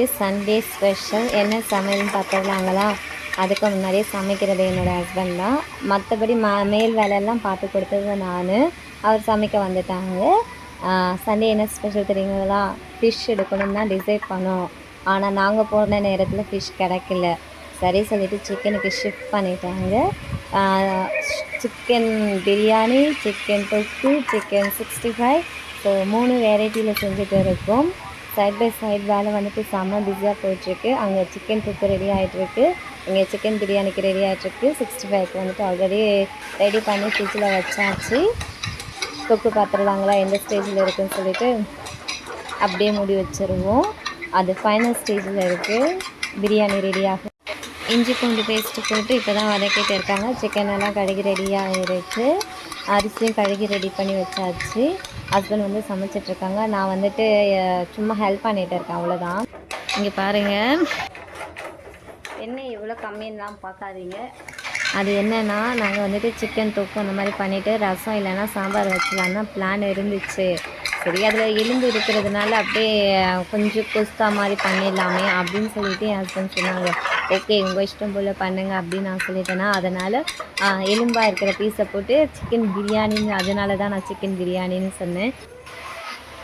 வந்துட்டு Sunday special என்ன சமையல்னு பார்த்துடலாங்களா? அதுக்கு முன்னாடியே சமைக்கிறது என்னோடய ஹஸ்பண்ட் தான். மற்றபடி மேல் வேலையெல்லாம் பார்த்து கொடுத்தது நான். அவர் சமைக்க வந்துட்டாங்க. சண்டே என்ன ஸ்பெஷல் தெரியுங்களா? ஃபிஷ் எடுக்கணும்னு தான் டிசைட் பண்ணோம். ஆனால் நாங்கள் போன நேரத்தில் ஃபிஷ் கிடைக்கல. சரி சொல்லிவிட்டு சிக்கனுக்கு ஷிஃப்ட் பண்ணிட்டாங்க. சிக்கன் பிரியாணி, சிக்கன் தொக்கு, சிக்கன் 65, ஸோ 3 வெரைட்டியில் செஞ்சுட்டு இருக்கோம். சைட் பை சைட் வேலை வந்துட்டு செம்ம பிஸியாக போயிட்டுருக்கு. அங்கே சிக்கன் தொக்கு ரெடி ஆகிட்டுருக்கு, இங்கே சிக்கன் பிரியாணிக்கு ரெடி ஆகிட்டுருக்கு. 65க்கு வந்துட்டு ஆல்ரெடி ரெடி பண்ணி ஃப்ரிட்ஜில் வச்சாச்சு. தொக்கு பார்த்துடலாங்களா எந்த ஸ்டேஜில் இருக்குதுன்னு சொல்லிட்டு அப்படியே மூடி வச்சுருவோம். அது ஃபைனல் ஸ்டேஜில் இருக்குது. பிரியாணி ரெடி ஆகும். இஞ்சி பூண்டு பேஸ்ட்டு போட்டு இப்போ தான் வதக்கிட்டு இருக்காங்க. சிக்கன் எல்லாம் கழுகி ரெடியாக இருக்குது. அரிசியும் கழுகி ரெடி பண்ணி வச்சாச்சு. ஹஸ்பண்ட் வந்து சமைச்சிட்ருக்காங்க. நான் வந்துட்டு சும்மா ஹெல்ப் பண்ணிகிட்டு இருக்கேன், அவ்வளோதான். இங்கே பாருங்கள், என்ன இவ்வளோ கம்மின்லாம் பார்க்காதீங்க. அது என்னென்னா, நாங்கள் வந்துட்டு சிக்கன் தொக்கு அந்த மாதிரி பண்ணிவிட்டு ரசம் இல்லைன்னா சாம்பார் வச்சலான்னு தான் பிளான் இருந்துச்சு. சரி, அதில் எலும்பு இருக்கிறதுனால அப்படியே கொஞ்சம் குஸ்கா மாதிரி பண்ணிடலாமே அப்படின்னு சொல்லிவிட்டு என் ஹஸ்பண்ட் சொன்னாங்க. ஓகே, உங்கள் இஷ்டம் போல் பண்ணுங்கள் அப்படின்னு நான் சொல்லிட்டேன்னா, அதனால் எலும்பாக இருக்கிற பீஸை போட்டு சிக்கன் பிரியாணின்னு, அதனால தான் நான் சிக்கன் பிரியாணின்னு சொன்னேன்.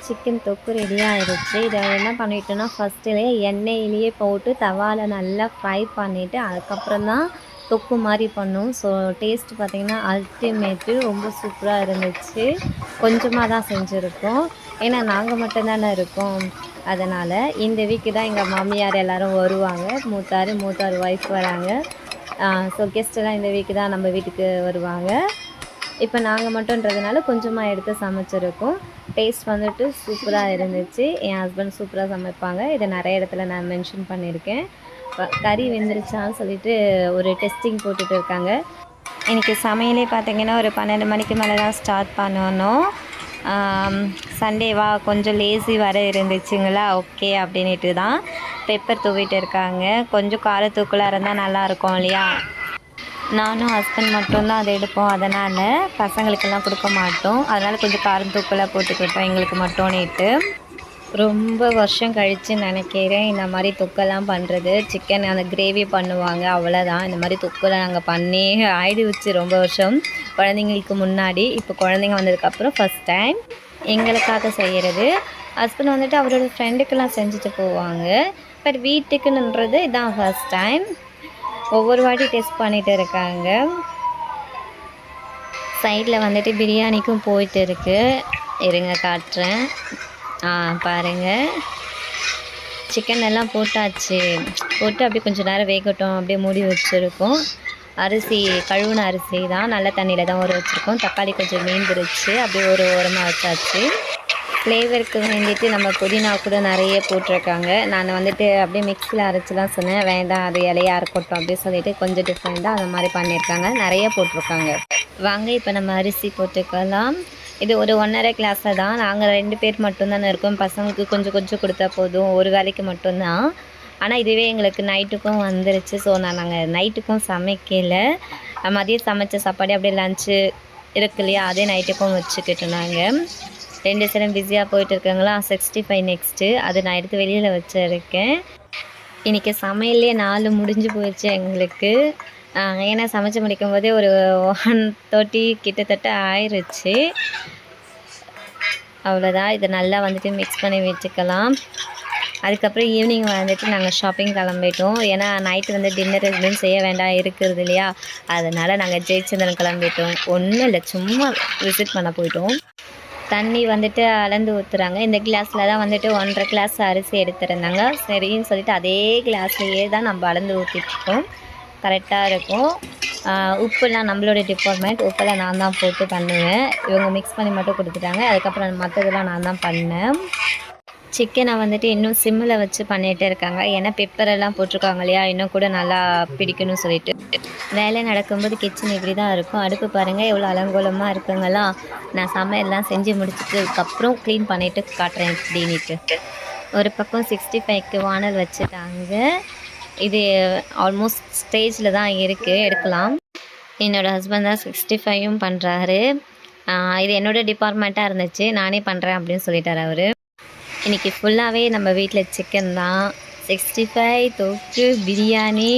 சிக்கன் தொக்கு ரெடியாக ஆகிடுச்சு. இதை என்ன பண்ணிட்டோன்னா, ஃபஸ்ட்டுலேயே எண்ணெயிலேயே போட்டு தவாவில் நல்லா ஃப்ரை பண்ணிவிட்டு அதுக்கப்புறம் தான் தொக்கு மாதிரி பண்ணோம். ஸோ டேஸ்ட் பார்த்திங்கன்னா அல்டிமேட்டு, ரொம்ப சூப்பராக இருந்துச்சு. கொஞ்சமாக தான் செஞ்சுருக்கோம், ஏன்னா நாங்கள் மட்டும்தானே இருக்கோம். அதனால் இந்த வீக்கு தான் எங்கள் மாமியார் எல்லோரும் வருவாங்க. மூத்தார் ஒய்ஃப் வராங்க. ஸோ கெஸ்ட்டெல்லாம் இந்த வீக்கு தான் நம்ம வீட்டுக்கு வருவாங்க. இப்போ நாங்கள் மட்டும்ன்றதுனால கொஞ்சமாக எடுத்து சமைச்சிருக்கோம். டேஸ்ட் வந்துட்டு சூப்பராக இருந்துச்சு. என் ஹஸ்பண்ட் சூப்பராக சமைப்பாங்க. இதை நிறைய இடத்துல நான் மென்ஷன் பண்ணியிருக்கேன். கறி வெந்துருச்சான்னு சொல்லிட்டு ஒரு டெஸ்டிங் போட்டுட்டு இருக்காங்க. இன்றைக்கி சமையலே பார்த்திங்கன்னா ஒரு 12 மணிக்கு மேலே தான் ஸ்டார்ட் பண்ணணும். சண்டேவா கொஞ்சம் லேசி வர இருந்துச்சுங்களா, ஓகே அப்படின்ட்டு தான் பெப்பர் தூவிட்டு இருக்காங்க. கொஞ்சம் கார தூக்கலாக இருந்தால் நல்லாயிருக்கும் இல்லையா? நானும் ஹஸ்பண்ட் மட்டும்தான் அதை எடுப்போம், அதனால் பசங்களுக்கெல்லாம் கொடுக்க மாட்டோம். அதனால் கொஞ்சம் காரம் தூக்கலாக போட்டுக்கிட்டோம் எங்களுக்கு மட்டும்னுட்டு. ரொம்ப வருஷம் கழித்து நினைக்கிறேன் இந்த மாதிரி தொக்கெல்லாம் பண்ணுறது. சிக்கன் அந்த கிரேவி பண்ணுவாங்க, அவ்வளோதான். இந்த மாதிரி தொக்கெல்லாம் நாங்கள் பண்ணி ஆயிடுச்சு ரொம்ப வருஷம், குழந்தைங்களுக்கு முன்னாடி. இப்போ குழந்தைங்க வந்ததுக்கப்புறம் ஃபஸ்ட் டைம் எங்களுக்காக செய்கிறது. ஹஸ்பண்ட் வந்துட்டு அவரோட ஃப்ரெண்டுக்கெல்லாம் செஞ்சுட்டு போவாங்க. பட் வீட்டுக்குன்றது இதான் ஃபஸ்ட் டைம். ஒவ்வொரு வாட்டி டெஸ்ட் பண்ணிகிட்டு இருக்காங்க. சைடில் வந்துட்டு பிரியாணிக்கும் போயிட்டு இருக்குது. இருங்க காட்டுறேன். பாருங்கள், சிக்கன் எல்லாம் போட்டாச்சு. போட்டு அப்படியே கொஞ்சம் நேரம் வேகட்டும் அப்படியே மூடி வச்சுருக்கோம். அரிசி கழுவுன அரிசி தான், நல்ல தண்ணியில் தான் ஊற வச்சுருக்கோம். தக்காளி கொஞ்சம் மீந்துருச்சு, அப்படியே ஒரு ஓரமாக வச்சாச்சு. ஃப்ளேவருக்கு வேண்டிட்டு நம்ம புதினா கூட நிறைய போட்டிருக்காங்க. நான் வந்துட்டு அப்படியே மிக்ஸியில் அரைச்சிலாம் சொன்னேன், வேண்டாம் அது இலையாக இருக்கட்டும் அப்படின்னு சொல்லிட்டு கொஞ்சம் டிஃப்ரெண்ட்டாக அந்த மாதிரி பண்ணியிருக்காங்க, நிறைய போட்டிருக்காங்க. வாங்க இப்போ நம்ம அரிசி போட்டுக்கலாம். இது ஒரு 1.5 கிளாஸில் தான். நாங்கள் 2 பேர் மட்டும்தானே இருக்கோம். பசங்களுக்கு கொஞ்சம் கொஞ்சம் கொடுத்தா போதும், ஒரு வேலைக்கு மட்டும்தான். ஆனால் இதுவே எங்களுக்கு நைட்டுக்கும் வந்துருச்சு. ஸோ நாங்கள் நைட்டுக்கும் சமைக்கலை. மதியம் சமைச்ச சாப்பாடு அப்படியே லஞ்சு இருக்கு இல்லையா, அதே நைட்டுக்கும் வச்சுக்கிட்டோம். நாங்கள் 2 சைடும் பிஸியாக போயிட்டு இருக்காங்களா. 65 நெக்ஸ்ட்டு, அது நான் எடுத்து வெளியில் வச்சுருக்கேன். இன்றைக்கி சமையல்லே 4 முடிஞ்சு போயிடுச்சு எங்களுக்கு. ஏன்னா சமைச்சு முடிக்கும் போதே ஒரு 1:30 கிட்டத்தட்ட ஆயிடுச்சு. அவ்வளோதான். இதை நல்லா வந்துட்டு மிக்ஸ் பண்ணி வச்சுக்கலாம். அதுக்கப்புறம் ஈவினிங் வந்துட்டு நாங்கள் ஷாப்பிங் கிளம்பிட்டோம். ஏன்னா நைட்டு வந்து டின்னர் எதுவும் செய்ய வேண்டாம் இருக்கிறது இல்லையா, அதனால் நாங்கள் ஜெயச்சந்திரன் கிளம்பிட்டோம். ஒன்றும் இல்லை, சும்மா விசிட் பண்ண போயிட்டோம். தண்ணி வந்துட்டு அளந்து ஊற்றுறாங்க. இந்த கிளாஸில் தான் வந்துட்டு 1.5 கிளாஸ் அரிசி எடுத்துருந்தாங்க. சரின்னு சொல்லிட்டு அதே கிளாஸ்லேயே தான் நம்ம அளந்து ஊற்றிட்டுருக்கோம். கரெக்டாக இருக்கும். உப்புலாம் நம்மளோட டிபார்ட்மெண்ட், உப்பெல்லாம் நான் தான் போட்டு பண்ணுவேன். இவங்க மிக்ஸ் பண்ணி மட்டும் கொடுத்துட்டாங்க. அதுக்கப்புறம் மற்றதெல்லாம் நான் தான் பண்ணேன். சிக்கனை வந்துட்டு இன்னும் சிம்மில் வச்சு பண்ணிகிட்டே இருக்காங்க. ஏன்னா பெப்பரெல்லாம் போட்டிருக்காங்க இல்லையா, இன்னும் கூட நல்லா பிடிக்கணும்னு சொல்லிட்டு. வேலை நடக்கும்போது கிச்சன் இப்படி தான் இருக்கும். அடுப்பு பாருங்கள் எவ்வளோ அலங்கோலமாக இருக்குங்களா. நான் சமையல்லாம் செஞ்சு முடிச்சதுக்கப்புறம் க்ளீன் பண்ணிவிட்டு காட்டுறேன் எப்படின்ட்டு. ஒரு பக்கம் 65க்கு வானல் வச்சுட்டாங்க. இது ஆல்மோஸ்ட் ஸ்டேஜில் தான் இருக்குது, எடுக்கலாம். என்னோடய ஹஸ்பண்ட் தான் 65யும் பண்ணுறாரு. இது என்னோடய டிபார்ட்மெண்ட்டாக இருந்துச்சு, நானே பண்ணுறேன் அப்படின்னு சொல்லிட்டார் அவர். இன்றைக்கி ஃபுல்லாகவே நம்ம வீட்டில் சிக்கன் தான். 65 தொக்கு பிரியாணி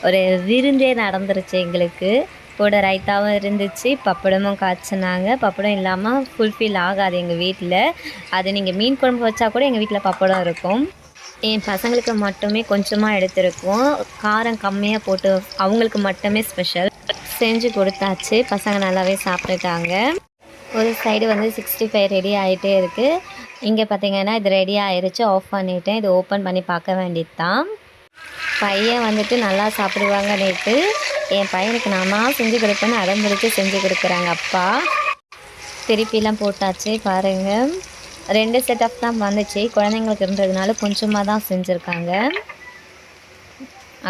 ஒரு விருந்தே நடந்துருச்சு எங்களுக்கு. கூட ரைத்தாவும் இருந்துச்சு, பப்படமும் காய்ச்சினாங்க. பப்படம் இல்லாமல் ஃபுல்ஃபில் ஆகாது எங்கள் வீட்டில். அது நீங்கள் மீன் குழம்பு வச்சா கூட எங்கள் வீட்டில் பப்படம் இருக்கும். என் பசங்களுக்கு மட்டுமே கொஞ்சமாக எடுத்துருக்கோம், காரம் கம்மியாக போட்டு அவங்களுக்கு மட்டுமே ஸ்பெஷல் செஞ்சு கொடுத்தாச்சு. பசங்க நல்லாவே சாப்பிட்டுட்டாங்க. ஒரு சைடு வந்து 65 ரெடி ஆகிட்டே இருக்குது. இங்கே பார்த்தீங்கன்னா இது ரெடி ஆயிடுச்சு. ஆஃப் பண்ணிவிட்டேன். இது ஓப்பன் பண்ணி பார்க்க வேண்டியது தான். பையன் வந்துட்டு நல்லா சாப்பிடுவாங்க. நேற்று என் பையனுக்கு நான் செஞ்சு கொடுப்பேன்னு அடம்பிடிச்சு செஞ்சு கொடுக்குறாங்க அப்பா. திருப்பிலாம் போட்டாச்சு பாருங்கள். 2 செட் ஆஃப் தான் வந்துச்சு. குழந்தைங்களுக்கு இருந்ததுனால கொஞ்சமாக தான் செஞ்சுருக்காங்க,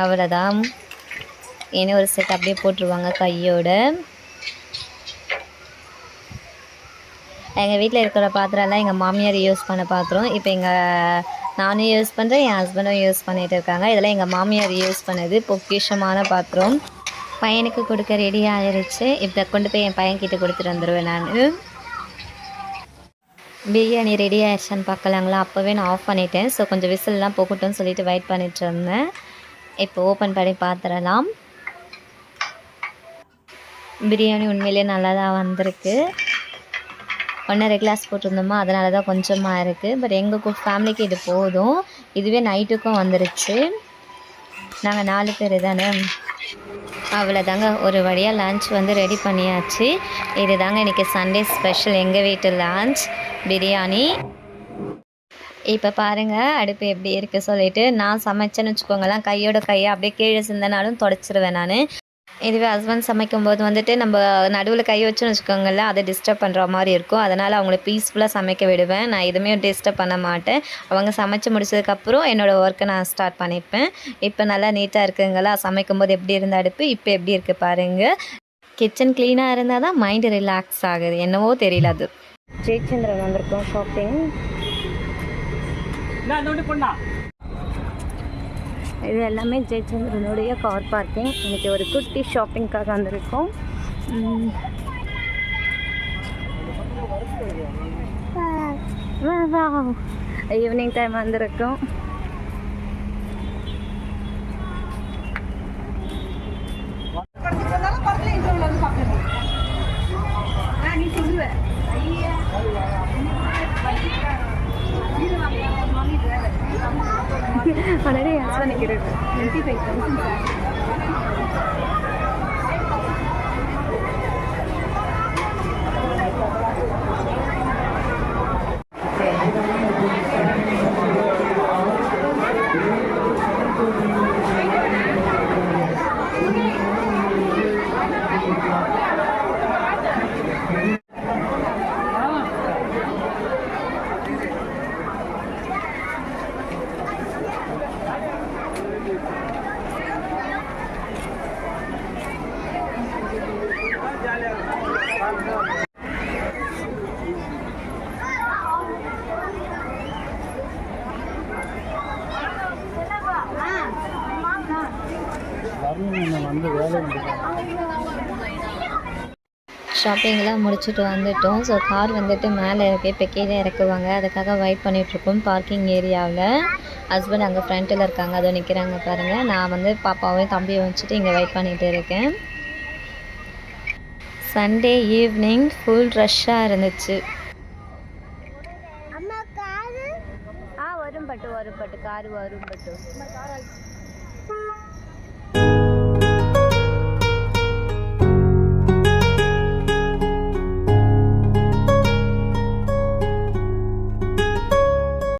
அவ்வளோதான். ஏன்னா ஒரு செட் அப்படியே போட்டுருவாங்க கையோட. எங்கள் வீட்டில் இருக்கிற பாத்திரம்லாம் எங்கள் மாமியார் யூஸ் பண்ண பாத்திரம். இப்போ நானும் யூஸ் பண்ணுறேன், என் ஹஸ்பண்டும் யூஸ் பண்ணிகிட்டு இருக்காங்க. இதெல்லாம் எங்கள் மாமியார் யூஸ் பண்ணது, பொக்கிஷமான பாத்திரம். பையனுக்கு கொடுக்க ரெடி ஆகிடுச்சு. இப்போ கொண்டு போய் என் பையன்கிட்ட கொடுத்துட்டு வந்துடுவேன் நான். பிரியாணி ரெடி ஆயிடுச்சான்னு பார்க்கலாங்களா? அப்போவே நான் ஆஃப் பண்ணிட்டேன். ஸோ கொஞ்சம் விசில்லாம் போகட்டும்னு சொல்லிட்டு வெயிட் பண்ணிட்டு இருந்தேன். இப்போ ஓப்பன் பண்ணி பார்த்துடலாம். பிரியாணி உண்மையிலே நல்லா தான் வந்திருக்கு. 1.5 கிளாஸ் போட்டிருந்தோமா, அதனால தான் கொஞ்சமாக இருக்குது. பட் எங்கள் ஃபேமிலிக்கு இது போதும். இதுவே நைட்டுக்கும் வந்துருச்சு. நாங்கள் 4 பேர் தானே, அவ்வளோதாங்க. ஒரு வழியாக லன்ச் வந்து ரெடி பண்ணியாச்சு. இது தாங்க இன்றைக்கி சண்டே ஸ்பெஷல் எங்கள் வீட்டு லன்ச், பிரியாணி. இப்போ பாருங்கள் அடுப்பு எப்படி இருக்குது சொல்லிவிட்டு. நான் சமைச்சேன்னு வச்சுக்கோங்களேன், கையோட கையை அப்படியே கீழே சிந்தனாலும் தொடச்சிருவேன் நான். இதுவே ஹஸ்பண்ட் சமைக்கும்போது வந்துட்டு நம்ம நடுவில் கை வச்சுன்னு வச்சுக்கோங்களேன், அதை டிஸ்டர்ப் பண்ணுற மாதிரி இருக்கும். அதனால் அவங்கள பீஸ்ஃபுல்லாக சமைக்க விடுவேன். நான் எதுவுமே டிஸ்டர்ப் பண்ண மாட்டேன். அவங்க சமைச்சு முடிச்சதுக்கப்புறம் என்னோடய ஒர்க்கை நான் ஸ்டார்ட் பண்ணிப்பேன். இப்போ நல்லா நீட்டாக இருக்குங்களா? சமைக்கும்போது எப்படி இருந்த அடுப்பு இப்போ எப்படி இருக்குது பாருங்கள். கிச்சன் க்ளீனாக இருந்தால் தான் மைண்டு ரிலாக்ஸ் ஆகுது, என்னவோ தெரியல. அது ஜெயச்சந்திரன் வந்திருக்கோம் ஷாப்பிங். இது எல்லாமே ஜெயச்சந்திரனுடைய கார் பார்க்கிங். இன்றைக்கி ஒரு குட்டி ஷாப்பிங்காக வந்திருக்கோம். ஈவினிங் டைம் வந்திருக்கோம். ஆல்ரெடி ஹஸ்பண்ட் நிற்கிறது 25,000. ஷாப்பிங்லாம் முடிச்சுட்டு வந்துட்டோம். ஸோ கார் வந்துட்டு மேலே இருக்கு, இப்போ கீழே இறக்குவாங்க. அதுக்காக வெயிட் பண்ணிகிட்ருக்கோம் பார்க்கிங் ஏரியாவில். ஹஸ்பண்ட் அங்கே ஃப்ரண்ட்டில் இருக்காங்க, அதை நிற்கிறாங்க பாருங்கள். நான் வந்து பாப்பாவையும் தம்பியை வச்சுட்டு இங்கே வெயிட் பண்ணிகிட்டு இருக்கேன். சண்டே ஈவினிங் ஃபுல் ரஷ்ஷாக இருந்துச்சு. வரும் பட்டு கார் வரும் பட்டு.